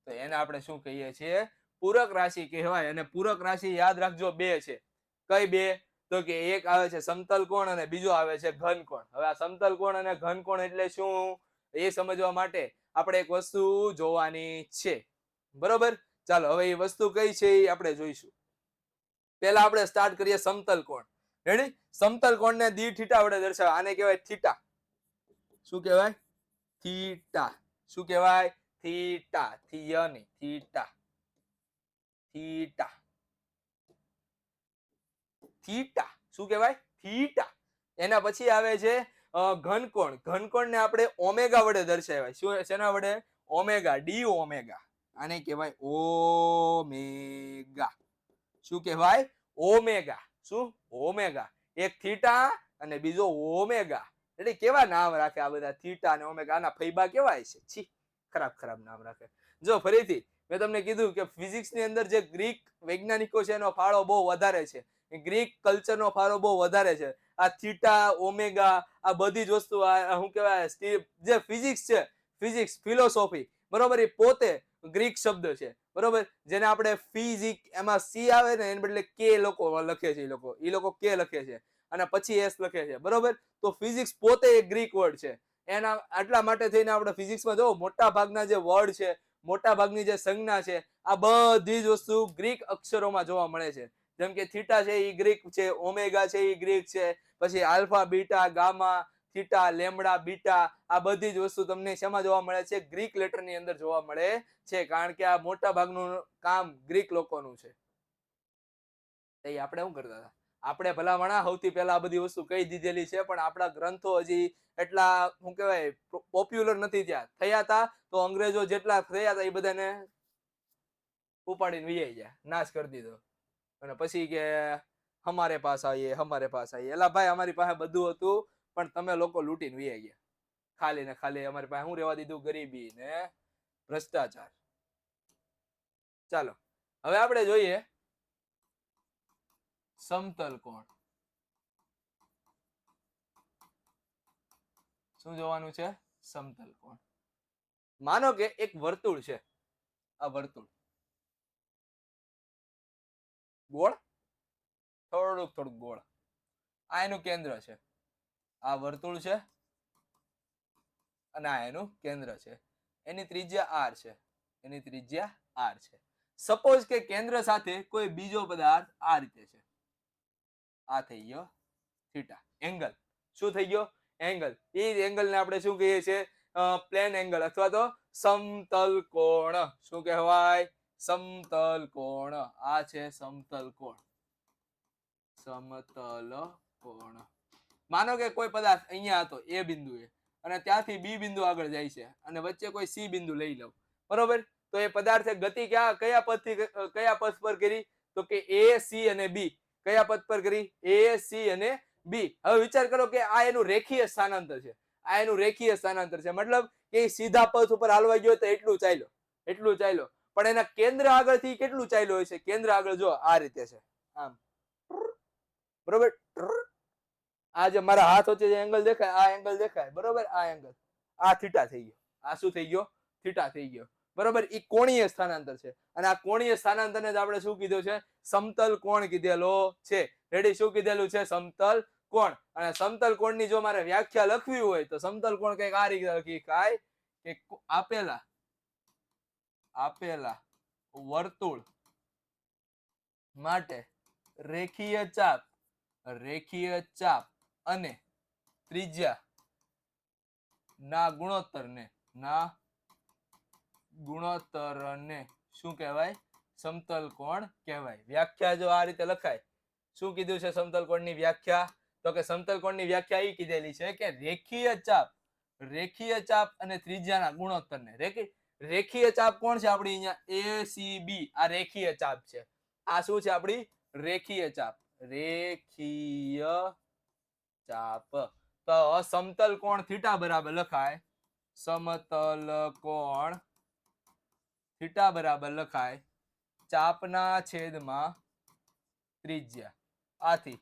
તો એને આપણે શું કહીએ છીએ? પૂરક રાશિ કહેવાય. અને પૂરક રાશિ યાદ રાખજો, બે છે. કઈ બે? તો કે એક આવે છે સમતલ કોણ અને બીજો આવે છે ઘન કોણ. હવે આ સમતલ કોણ અને ઘન કોણ એટલે શું, એ સમજવા માટે આપણે એક વસ્તુ જોવાની છે, બરોબર. ચાલો હવે એ વસ્તુ કઈ છે એ આપણે જોઈશું. પહેલા આપણે સ્ટાર્ટ કરીએ સમતલ કોણ. રેડી? સમતલ કોણને ડી થીટા વડે દર્શાવે. આને કહેવાય થીટા. શું કહેવાય? થીટા. શું કહેવાય? થીટા. થીય નહીં, થીટા. શું કહેવાય? થીટા. એના પછી આવે છે ઘનકોણ. ઘનકોણને આપણે ઓમેગા વડે દર્શાવાય. શું, શેના વડે? Omega, D omega. આને કહેવાય ઓમેગા. શું કહેવાય? ઓમેગા. શું? ઓમેગા. એક થીટા અને બીજો ઓમેગા. એટલે કેવા નામ રાખે આ બધા, થીટા અને ઓમેગા. આના ફૈબા કેવા છે? છી, ખરાબ નામ રાખે. જો ફરીથી મેં તમને કીધું કે ફિઝિક્સ ની અંદર જે ગ્રીક વૈજ્ઞાનિકો છે એનો ફાળો બહુ વધારે છે. ગ્રીક કલ્ચરનો ફાળો બહુ વધારે છે. આ થીટા, ઓમેગા, આ બધી જ વસ્તુ, શું કહેવાય, જે ફિઝિક્સ છે, ફિઝિક્સ, ફિલોસોફી, બરોબર, એ પોતે ગ્રીક શબ્દ છે, બરોબર. જેને આપણે ફિઝિક, એમાં સી આવે ને એને બદલે કે લોકો લખે છે. એ લોકો કે લખે છે અને પછી એસ લખે છે, બરોબર. તો ફિઝિક્સ પોતે એક ગ્રીક વર્ડ છે. એના આટલા માટે થઈને આપણે ફિઝિક્સમાં જો મોટા ભાગના જે વર્ડ છે, મોટા ભાગની જે સંજ્ઞા છે, આ બધી જ વસ્તુ ગ્રીક અક્ષરોમાં જોવા મળે છે. જેમ કે થીટા છે એ ગ્રીક છે, ઓમેગા છે એ ગ્રીક છે, પછી alpha, beta, gamma, theta, lambda, beta, આ બધી જ વસ્તુ તમને શેમાં જોવા મળે છે? ગ્રીક લેટર ની અંદર જોવા મળે છે. કારણ કે આ મોટા ભાગનું કામ ગ્રીક લોકોનું છે. આપણે શું કરતા હતા? આપણે ભલામણા સૌથી પહેલા આ બધી વસ્તુ કહી દીધેલી છે, પણ આપણા ગ્રંથો હજી એટલા, શું કહેવાય, પોપ્યુલર નથી થયા હતા. તો અંગ્રેજો જેટલા થયા હતા એ બધાને ઉપાડીને વી ગયા, નાશ કરી દીધો. અને પછી કે હમારે પાસ આવીએ. એલા ભાઈ, અમારી પાસે બધું હતું, પણ તમે લોકો લૂંટીને વી ગયા. ખાલી ને ખાલી અમારી પાસે શું રહેવા દીધું? ગરીબી ને ભ્રષ્ટાચાર. ચાલો હવે આપણે જોઈએ સમતલ કોણ. શું જોવાનું છે? સમતલ કોણ. માનો કે એક વર્તુળ છે. આ વર્તુળ ગોળ, થોડુંક ગોળ. આ એનું કેન્દ્ર છે. આ વર્તુળ છે અને આ એનું કેન્દ્ર છે. એની ત્રિજ્યા r છે. સપોઝ કે કેન્દ્ર સાથે કોઈ બીજો પદાર્થ આ રીતે છે. આ થઈ ગયો થીટા, એંગલ. શું થઈ ગયો? એંગલ. એ એંગલ ને આપણે શું કહીએ છીએ? પ્લેન એંગલ અથવા તો સમતલ કોણ. શું કહેવાય? સમતલ કોણ. આ છે સમતલ કોણ. સમતલ કોણ. માનો કે કોઈ પદાર્થ અહીંયા હતો એ બિંદુએ અને ત્યાંથી બી બિંદુ આગળ જાય છે અને વચ્ચે કોઈ સી બિંદુ લઈ લઉં, બરોબર? તો એ પદાર્થે ગતિ કયા પથ પર કરી? તો કે એ સી અને બી. કયા પથ પર કરી? એ સી અને બી. હવે વિચાર કરો કે આ એનું રેખીય સ્થાનાંતર છે, આ એનું રેખીય સ્થાનાંતર છે, મતલબ કે સીધા પથ ઉપર હાલવા ગયો તો એટલું ચાલ્યો, પણ એના કેન્દ્ર આગળથી કેટલું ચાલ્યો હોય છે? કેન્દ્ર આગળ જો આ રીતે છે, આમ, બરોબર? આ જે મારા હાથ વચ્ચે જે એંગલ દેખાય, આ એંગલ દેખાય, બરોબર? આ એંગલ, આ થીટા થઈ ગયો. આ શું થઈ ગયો? થીટા થઈ ગયો, બરોબર? એ કોણીય સ્થાનાંતર છે અને આ કોણીય સ્થાનાંતરને જ આપણે શું કીધું છે? સમતલ કોણ કીધેલો છે. રેડી? શું કીધેલું છે? સમતલ કોણ. અને સમતલ કોણની જો મારે વ્યાખ્યા લખવી હોય તો સમતલ કોણ કંઈક આ રીતે લખી શકાય કે આપેલા વર્તુળ માટે રેખીય ચાપ અને ત્રિજ્યા ના ગુણોત્તરને શું કહેવાય? સમતલ કોણ કહેવાય. વ્યાખ્યા જો આ રીતે લખાય. શું કીધું છે સમતલ કોણની વ્યાખ્યા? તો કે સમતલ કોણની વ્યાખ્યા એ કીધેલી છે કે રેખીય ચાપ અને ત્રિજ્યાના ગુણોત્તરને. રેખીય ચાપ કોણ છે આપણી? અહીંયા ACB. આ રેખીય ચાપ છે. આ શું છે આપણી? રેખીય ચાપ. તો સમતલ કોણ થીટા બરાબર લખાય, સમતલ કોણ થીટા બરાબર લખાય ચાપના છેદમાં ત્રિજ્યા. આથી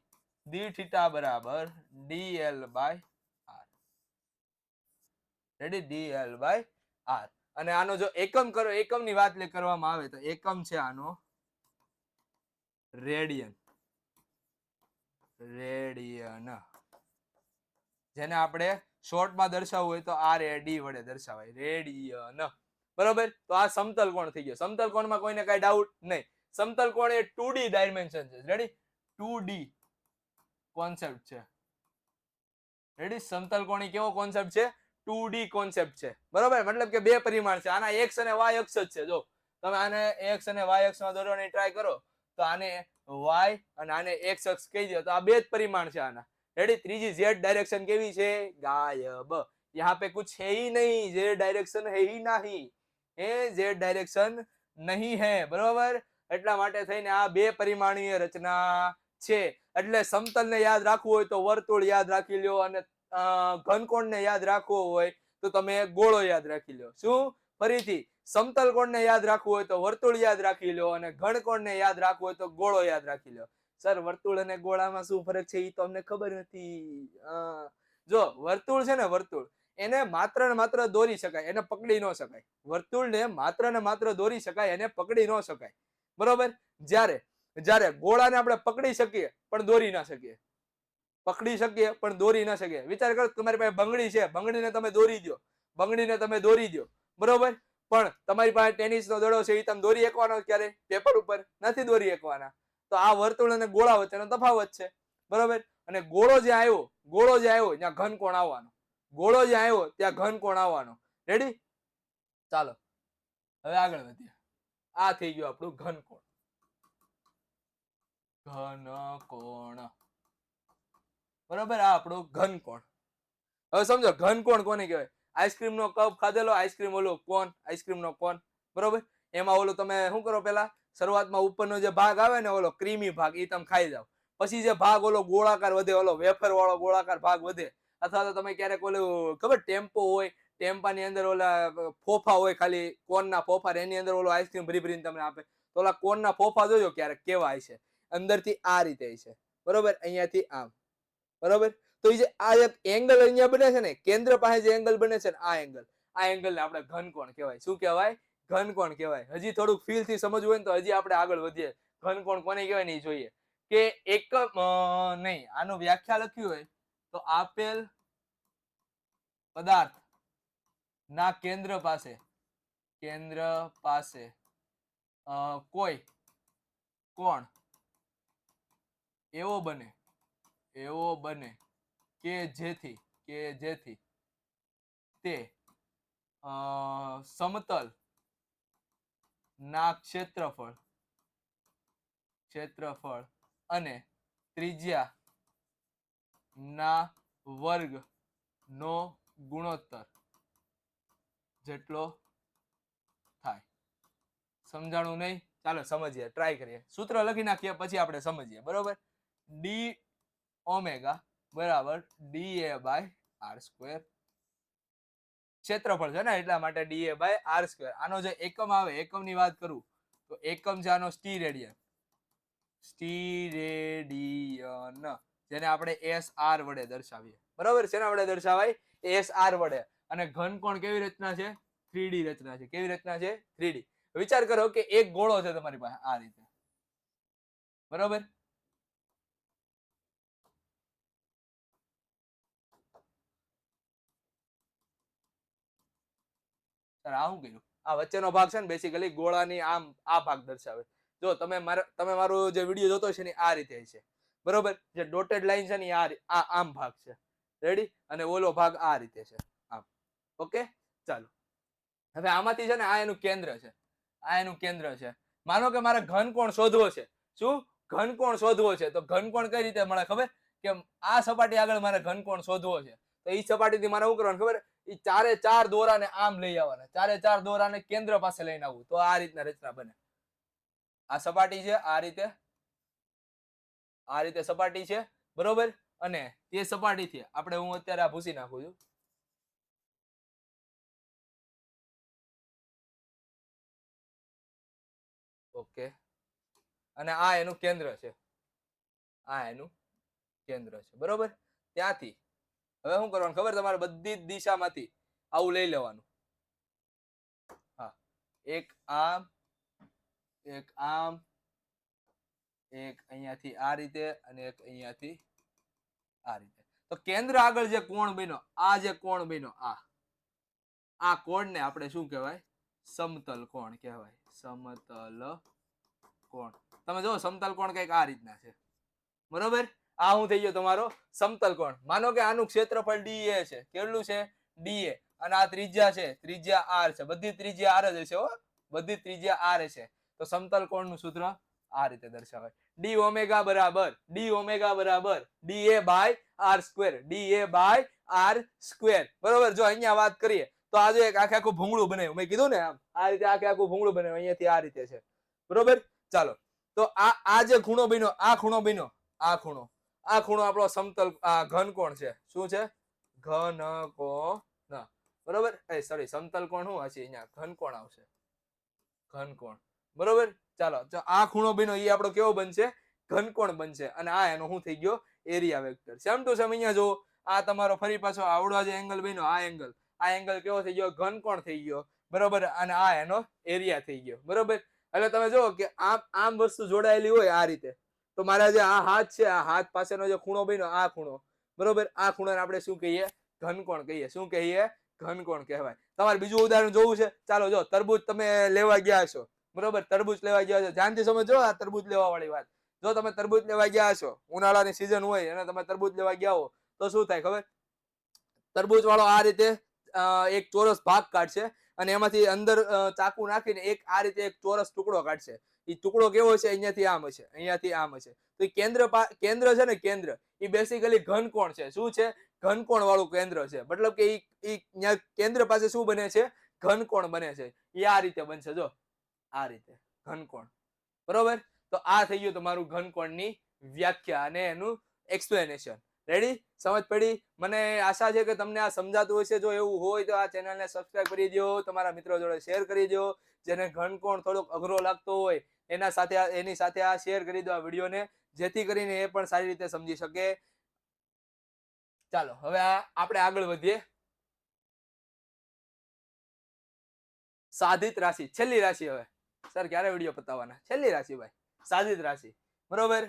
ડી થીટા બરાબર DL/R. રેડી? DL/R. અને આનો જો એકમની વાત કરવામાં આવે તો એકમ છે આનો રેડિયન, જેને આપણે શોર્ટમાં દર્શાવવું હોય તો RAD વડે દર્શાવાય, રેડિયન, બરોબર? તો આ સમતલ કોણ થઈ ગયો. સમતલ કોણમાં કોઈને કઈ ડાઉટ નહીં. સમતલ કોણ એ 2D ડાયમેન્શન છે. રેડી? 2D કોન્સેપ્ટ છે. રેડી? સમતલ કોણ એ કેવો કોન્સેપ્ટ છે? 2D કોન્સેપ્ટ છે, બરોબર? મતલબ કે બે પરિમાણ છે. આના x અને y અક્ષ જ છે. જો તમે આને x અને y અક્ષમાં દોરવાની ટ્રાય કરો તો આને y અને આને x અક્ષ કહી દો તો આ બે જ પરિમાણ છે આના. रेडी? ત્રીજી z डायरेक्शन કેવી છે? ગાયબ. यहाँ पे कुछ है ही नहीं, z डायरेक्शन है ही नहीं, z डायरेक्शन नहीं है, बरोबर? એટલા માટે થઈને આ બે પરિમાણીય રચના છે. એટલે સમતલને યાદ રાખવું હોય તો વર્તુળ યાદ રાખી લ્યો અને ઘનકોણને યાદ રાખવો હોય તો તમે ગોળો યાદ રાખી લ્યો. શું? ફરીથી, સમતલ કોણને યાદ રાખવું હોય તો વર્તુળ યાદ રાખી લો અને ઘનકોણને યાદ રાખવું હોય તો ગોળો યાદ રાખી લો. સર, વર્તુળ અને ગોળામાં શું ફરક છે એ તો અમને ખબર નથી. જો વર્તુળ છે ને, વર્તુળ એને માત્ર ને માત્ર દોરી શકાય, એને પકડી ન શકાય. વર્તુળને માત્ર ને માત્ર દોરી શકાય, એને પકડી ન શકાય, બરોબર? જ્યારે ગોળાને આપણે પકડી શકીએ પણ દોરી ના શકીએ, પકડી શકીએ પણ દોરી ના શકીએ. વિચાર કરો, તમારી પાસે બંગડી છે, બંગડીને તમે દોરી દો, બરોબર? પણ તમારી પાસે ટેનિસનો દડો છે, એ તમે દોરી એકવાનો ક્યારે? પેપર ઉપર નથી દોરી એકવાના. તો આ વર્તુળ અને ગોળા વચ્ચેનો તફાવત છે, બરોબર? અને ગોળો જે આવ્યો ત્યાં ઘન કોણ આવવાનો. ગોળો જે આવ્યો ત્યાં ઘન કોણ આવવાનો. રેડી? ચાલો હવે આગળ વધીએ. આ થઈ ગયું આપણું ઘન કોણ. બરોબર? આ આપણું ઘન કોણ. હવે સમજો ઘન કોણ કોને કહેવાય? આઈસ્ક્રીમ નો કપ ખાધેલો, આઈસ્ક્રીમ ઓલો કોન, આઈસ્ક્રીમ નો કોન, બરોબર? એમાં ઓલો તમે શું કરો? પેલા શરૂઆતમાં ઉપરનો જે ભાગ આવે ને, ઓલો ક્રીમી ભાગ, એ તમે ખાઈ જાવ. પછી જે ભાગ ઓલો ગોળાકાર વધે, ઓલો વેફર વાળો ગોળાકાર ભાગ વધે. અથવા તો તમે ક્યારેક ઓલું ખબર ટેમ્પો હોય, ટેમ્પાની અંદર ઓલા ફોફા હોય, ખાલી કોનના ફોફા, એની અંદર ઓલો આઈસ્ક્રીમ ભરી ભરીને તમને આપે. તો ઓલા કોનના ફોફા જોજો ક્યારેક કેવા હશે. અંદરથી આ રીતે હશે, બરોબર? અહીંયાથી આમ, બરોબર? તો જે આ એક એંગલ અહીંયા બને છે ને, કેન્દ્ર પાસે જે એંગલ બને છે ને, આ એંગલને આપણે ઘન કોણ કહેવાય. શું કહેવાય? ઘન કોણ કહેવાય. હજી થોડુંક ફીલ થી સમજવું હોય ને તો હજી આપણે આગળ વધીએ. ઘન કોણ કોને કહેવાય ને એ જોઈએ. કે નહીં, આનો વ્યાખ્યા લખવી હોય તો આપેલ પદાર્થ ના કેન્દ્ર પાસે કોઈ કોણ એવો બને કે જેથી તે સમતલ ના ક્ષેત્રફળ અને ત્રિજ્યા ના વર્ગ નો ગુણોત્તર જેટલો થાય. સમજાણું નહીં? ચાલો સમજીએ, ટ્રાય કરીએ. સૂત્ર લખી નાખીએ પછી આપણે સમજીએ. બરોબર, ડી ઓમેગા બરાબર ડીએ બાય આર સ્ક્વેર. ક્ષેત્રફળ છે ને એટલા માટે ડીએ બાય આર સ્ક્વેર. આનો જે એકમ આવે, એકમની વાત કરું તો એકમ છે આનો સ્ટીરેડિયન. સ્ટીરેડિયન જેને આપણે SR વડે દર્શાવીએ. બરોબર, શેના વડે દર્શાવાય? SR વડે. અને ઘનકોણ કેવી રચના છે? 3D રચના છે. કેવી રચના છે? 3D. વિચાર કરો કે એક ગોળો છે તમારી પાસે આ રીતે. બરોબર, આ શું કર્યું? આ વચ્ચેનો ભાગ છે ને બેસિકલી ગોળાની આમ આ ભાગ દર્શાવે. જો તમે મારો જે વિડીયો જોતો છે ને આ રીતે છે. બરોબર, જે ડોટેડ લાઈન છે ને આ આમ ભાગ છે. રેડી? અને ઓલો ભાગ આ રીતે છે આમ. ઓકે, ચાલો હવે આમાંથી છે ને આ એનું કેન્દ્ર છે. આ એનું કેન્દ્ર છે. માનો કે મારે ઘનકોણ શોધવો છે. શું? ઘનકોણ શોધવો છે. તો ઘનકોણ કઈ રીતે મળે ખબર? કે આ સપાટી આગળ મારે ઘનકોણ શોધવો છે. તો એ સપાટીથી મારે શું કરવાનું ખબર? એ ચારે ચાર દોરાને આમ લઈ આવવાના. ચારે ચાર દોરાને કેન્દ્ર પાસે લઈને આવવું. તો આ રીતના રચના બને. આ સપાટી છે આ રીતે. આ રીતે સપાટી છે. બરોબર, અને તે સપાટીથી આપણે હું અત્યારે આ ભૂસી નાખું છું. ઓકે, અને આ એનું કેન્દ્ર છે. આ એનું કેન્દ્ર છે. બરોબર, ત્યાંથી હવે શું કરવાનું ખબર? તમારે બધી જ દિશામાંથી આવું લઈ લેવાનું. હા, એક આમ, એક આમ, એક અહીંયાથી આ રીતે, અને એક અહીંયાથી આ રીતે. તો કેન્દ્ર આગળ જે કોણ બન્યો, આ જે કોણ બન્યો, આ કોણને આપણે શું કહેવાય? સમતલ કોણ કહેવાય. સમતલ કોણ. તમે જો સમતલ કોણ કઈક આ રીતના છે. બરોબર, આ શું થઈ ગયો તમારો સમતલ કોણ. માનો કે આનું ક્ષેત્રફળ DA છે. કેટલું છે? DA. અને આ ત્રિજ્યા છે, ત્રિજ્યા R છે. બધી ત્રિજ્યા R જ હશે હો, બધી ત્રિજ્યા R છે. તો સમતલ કોણનું સૂત્ર આ રીતે દર્શાવાય. ડી ઓમેગા બરાબર DA by R square. DA by R square. બરોબર, જો અહીંયા વાત કરીએ તો આ જો એક આખે આખું ભૂંગળું બનાવ્યું. મેં કીધું ને આમ આ રીતે આખે આખું ભૂંગળું બનાવ્યું. અહીંયાથી આ રીતે છે. બરોબર, ચાલો તો આ જે ખૂણો બન્યો, આ ખૂણો બન્યો, આ ખૂણો આપણો સમતલ ઘનકોણ છે. શું છે? ઘનકોણ. બરોબર, સોરી સમતલ કોણ શું હશે? અહીંયા ઘનકોણ આવશે. ઘનકોણ. બરોબર, ચાલો આ ખૂણો બન્યો એ આપણો કેવો બનશે? ઘનકોણ બનશે. અને આ એનો શું થઈ ગયો? Area vector. Same to same અહીંયા જો આ તમારો ફરી પાછો આવડો જે એંગલ બન્યો, આ એંગલ કેવો થઈ ગયો? ઘનકોણ થઈ ગયો. બરોબર, અને આ એનો એરિયા થઈ ગયો. બરોબર, એટલે તમે જો કે આમ વસ્તુ જોડાયેલી હોય આ રીતે, તો મારા જે આ હાથ છે, આ હાથ પાસેનો જે ખૂણો બન્યો, આ ખૂણો. બરોબર, આ ખૂણાને આપણે શું કહીએ? ઘનકોણ કહીએ. શું કહીએ? ઘનકોણ કહેવાય. તમારે બીજું ઉદાહરણ જોવું છે? ચાલો, જો તરબૂચ તમે લેવા ગયા છો. બરોબર, તરબૂચ લેવા ગયા છો. ધ્યાનથી સમજો આ તરબૂચ લેવા વાળી વાત. જો તમે તરબૂચ લેવા ગયા છો, ઉનાળાની સિઝન હોય અને તમે તરબૂચ લેવા ગયા હો, તો શું થાય ખબર? તરબૂચ વાળો આ રીતે એક ચોરસ ભાગ કાઢશે અને એમાંથી અંદર ચાકુ નાખીને એક આ રીતે એક ચોરસ ટુકડો કાઢશે. એ ટુકડો કેવો છે? અહીંયાથી આમ હશે, અહીંયાથી આમ હશે. તો એ કેન્દ્ર છે ને, કેન્દ્ર એ બેસિકલી ઘનકોણ છે. શું છે? ઘનકોણ વાળું કેન્દ્ર છે. મતલબ કે કેન્દ્ર પાસે શું બને છે? ઘનકોણ બને છે. એ આ રીતે બનશે. જો આ રીતે ઘનકોણ. બરોબર, તો આ થઈ ગયું તમારું ઘનકોણની વ્યાખ્યા અને એનું એક્સપ્લેનેશન. રેડી? સમજ પડી? મને આશા છે કે તમને આ સમજાતું હશે. જો એવું હોય તો આ ચેનલને સબસ્ક્રાઇબ કરી દો, તમારા મિત્રો જોડે શેર કરી દો. જેને ઘનકોણ થોડોક અઘરો લાગતો હોય એની સાથે આ શેર કરી દો આ વિડીયોને, જેથી કરીને એ પણ સારી રીતે સમજી શકે. ચાલો હવે આપણે આગળ વધીએ. સાધિત રાશિ, છેલ્લી રાશિ. હવે સર ક્યારે વિડીયો પતાવવાના? છેલ્લી રાશિ ભાઈ, સાધિત રાશિ. બરોબર,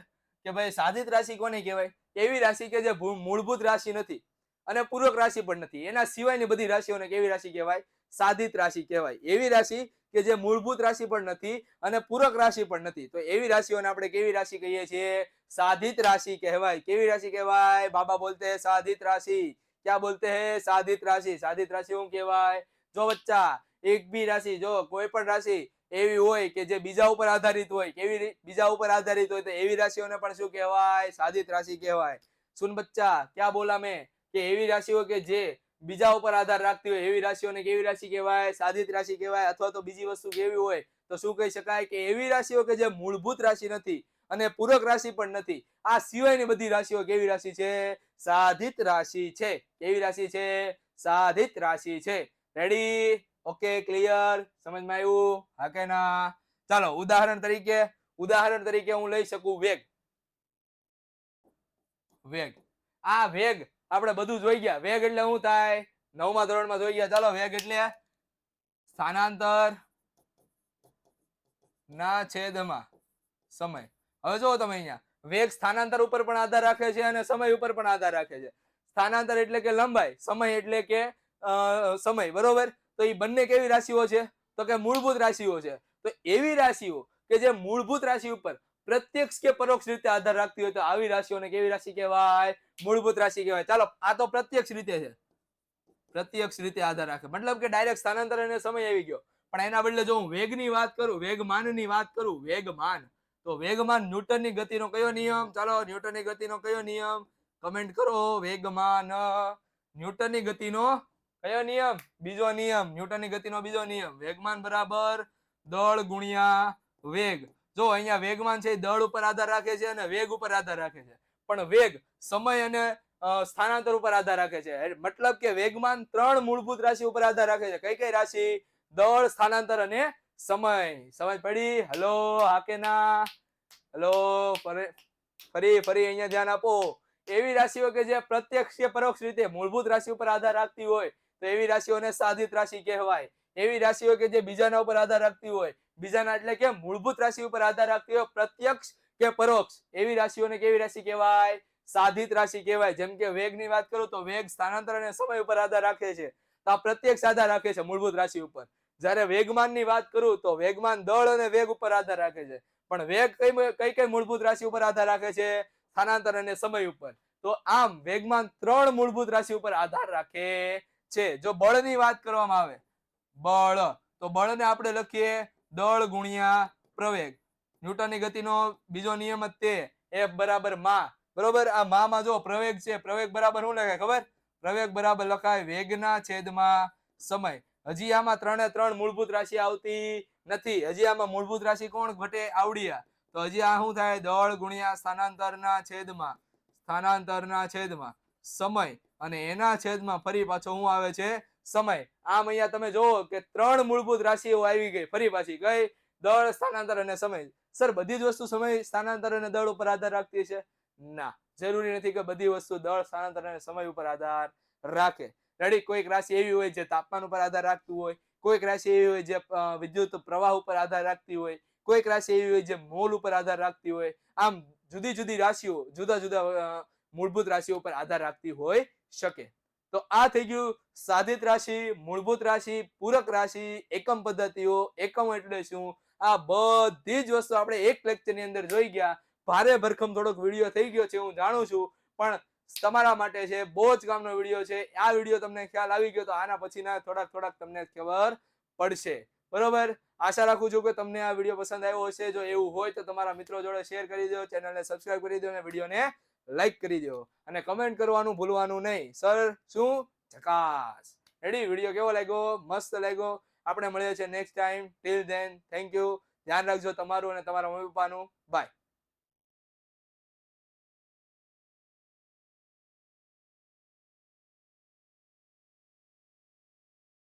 કે ભાઈ સાધિત રાશિ કોને કહેવાય? એવી રાશિ કે જે મૂળભૂત રાશિ નથી અને પૂરક રાશિ પણ નથી. એના સિવાયની બધી રાશિઓને કેવી રાશિ કહેવાય? સાધિત રાશિ કહેવાય. એવી રાશિ કે જે મૂળભૂત રાશિ પણ નથી અને પૂરક રાશિ પણ નથી. તો એવી રાશિઓને આપણે કેવી રાશિ કહીએ છીએ? साधित राशि कहवाय. केवी राशि कहवाय? बाबा बोलते हैं साधित राशि. क्या बोलते हैं? साधित राशि. साधित राशि શું કહેવાય? જો બચ્ચા, એક બી રાશિ, જો કોઈ પણ રાશિ એવી હોય કે જે બીજા ઉપર આધારિત હોય, કેવી બીજા ઉપર આધારિત હોય, તો એવી રાશિઓને પણ શું કહેવાય? સાધિત રાશિ કહેવાય. સુન બચ્ચા, ક્યાં બોલા મેં કે એવી રાશિઓ કે જે બીજા ઉપર આધાર રાખતી હોય એવી રાશિઓને કેવી રાશિ કહેવાય? સાધિત રાશિ કહેવાય. અથવા તો બીજી વસ્તુ કેવી હોય તો શું કહી શકાય કે એવી રાશિઓ કે જે મૂળભૂત રાશિ નથી અને પૂરક રાશિ પણ નથી, આ સિવાયની બધી રાશિઓ કેવી રાશિ છે? સાધિત રાશિ છે. કેવી રાશિ છે? સાધિત રાશિ છે. રેડી? Okay, clear? સમજમાં આવ્યું? હા કે ના? ચાલો, ઉદાહરણ તરીકે હું લઈ શકું વેગ. વેગ, આ વેગ આપણે બધું જોઈ ગયા. વેગ એટલે શું થાય? 9મા ધોરણમાં જોઈ ગયા. ચાલો, વેગ એટલે સ્થાનાંતર ના છેદમાં સમય. હવે જો તમે અહીંયા વેગ સ્થાનાંતર ઉપર પણ આધાર રાખે છે અને સમય ઉપર પણ આધાર રાખે છે. સ્થાનાંતર એટલે કે લંબાઈ, સમય એટલે કે સમય, બરોબર? તો એ બંને કેવી રાશિઓ છે? તો કે મૂળભૂત રાશિઓ છે. તો એવી રાશિઓ કે જે મૂળભૂત રાશિ ઉપર પ્રત્યક્ષ કે પરોક્ષ રીતે આધાર રાખતી હોય તો આવી રાશિઓને કેવી રાશિ કહેવાય? મૂળભૂત રાશિ કહેવાય. ચાલો, આ તો પ્રત્યક્ષ રીતે છે. પ્રત્યક્ષ રીતે આધાર રાખે મતલબ કે ડાયરેક્ટ સ્થાનાંતર અને સમય આવી ગયો. પણ એના બદલે જો હું વેગની વાત કરું, વેગમાનની વાત કરું, વેગમાન, તો વેગમાન ન્યૂટનની ગતિનો કયો નિયમ? ચાલો, ન્યૂટનની ગતિનો કયો નિયમ? કમેન્ટ કરો. વેગમાન ન્યૂટનની ગતિનો કયો નિયમ? બીજો નિયમ. ન્યૂટનની ગતિનો બીજો નિયમ. વેગમાન બરાબર દળ ગુણ્યા વેગ. જો અહીંયા વેગમાન છે દળ ઉપર આધાર રાખે છે અને વેગ ઉપર આધાર રાખે છે, પણ વેગ સમય અને સ્થાનાંતર ઉપર આધાર રાખે છે. મતલબ કે વેગમાન 3 મૂળભૂત રાશિ ઉપર આધાર રાખે છે. કઈ કઈ રાશિ? દળ, સ્થાનાંતર અને સમય. સમજ પડી? હલો, હા કે ના? હલો, ફરી અહીંયા ધ્યાન આપો. એવી રાશિઓ કે જે પ્રત્યક્ષ કે પરોક્ષ રીતે મૂળભૂત રાશિ ઉપર આધાર રાખતી હોય તો એવી રાશિઓને સાધિત રાશિ કહેવાય. એવી રાશિઓ કે જે બીજાના ઉપર આધાર રાખતી હોય, બીજાના એટલે કે મૂળભૂત રાશિ ઉપર આધાર રાખતી હોય પ્રત્યક્ષ કે પરોક્ષ, એવી રાશિઓને કેવી રાશિ કહેવાય? સાધિત રાશિ કહેવાય. જેમ કે વેગની વાત કરું તો વેગ સ્થાનાંતર અને સમય ઉપર આધાર રાખે છે, તો આ પ્રત્યક્ષ આધાર રાખે છે મૂળભૂત રાશિ ઉપર. જ્યારે વેગમાનની વાત કરું તો વેગમાન દળ અને વેગ ઉપર આધાર રાખે છે, પણ વેગ કઈ કઈ મૂળભૂત રાશિ ઉપર આધાર રાખે છે? સ્થાનાંતર અને સમય ઉપર. તો આમ વેગમાન 3 મૂળભૂત રાશિ ઉપર આધાર રાખે છે. જો બળની વાત કરવામાં આવે, બળ, તો બળને આપણે લખીએ દળ ગુણ્યા પ્રવેગ. ન્યૂટનની ગતિનો બીજો નિયમ જ તે, F બરાબર માં. બરોબર? આ માં જો પ્રવેગ છે, પ્રવેગ બરાબર શું લખાય ખબર? પ્રવેગ બરાબર લખાય વેગના છેદમાં સમય. હજી આમાં 3 મૂળભૂત રાશિ આવતી નથી. હજી આમાં મૂળભૂત રાશિ કોણ ઘટે? આવડિયા. તો હજી આ શું થાય? દળ ગુણ્યા સ્થાનાંતરના છેદમાં સમય, અને એના છેદમાં ફરી પાછો શું આવે છે? સમય. આમ અહીંયા તમે જોવો કે 3 મૂળભૂત રાશિઓ આવી ગઈ ફરી પાછી. કઈ? દળ, સ્થાનાંતર અને સમય. સર, બધી જ વસ્તુ સમય, સ્થાનાંતર અને દળ ઉપર આધાર રાખતી છે? ના, જરૂરી નથી કે બધી વસ્તુ દળ, સ્થાનાંતર અને સમય ઉપર આધાર રાખે. રેડી? કોઈક રાશિ એવી હોય જે તાપમાન ઉપર આધાર રાખતું હોય, કોઈક રાશિ એવી હોય જે વિદ્યુત પ્રવાહ ઉપર આધાર રાખતી હોય, કોઈક રાશિ એવી હોય જે મોલ ઉપર આધાર રાખતી હોય. આમ જુદી જુદી રાશિઓ જુદા જુદા મૂળભૂત રાશિઓ ઉપર આધાર રાખતી હોય શકે. તો આ થઈ ગયું સાધિત રાશિ, મૂળભૂત રાશિ, પૂરક રાશિ, એકમ પદ્ધતિઓ. એકમ એટલે શું? આ બધી જ વસ્તુ આપણે એક લેક્ચરની અંદર જોઈ ગયા. ભારે ભરખમ થોડોક વિડીયો થઈ ગયો છે હું જાણું છું, પણ તમારા માટે છે, બહુ જ કામનો વિડીયો છે. આ વિડીયો તમને ખ્યાલ આવી ગયો તો આના પછીના થોડાક તમને ખબર પડશે. બરોબર? આશા રાખું છું કે તમને આ વિડીયો પસંદ આવ્યો હશે. જો એવું હોય તો તમારા મિત્રો જોડે શેર કરી દો, ચેનલને સબસ્ક્રાઇબ કરી દો અને વિડીયોને લાઈક કરી દો અને કમેન્ટ કરવાનું ભૂલવાનું નહીં. સર શું? ઝકાસ. રેડી? વિડીયો કેવો લાગ્યો? મસ્ત લાગ્યો? આપણે મળીએ છીએ next time. Till then, thank you. ધ્યાન રાખજો તમારું અને તમારા મમ્મી પપ્પાનું. બાય.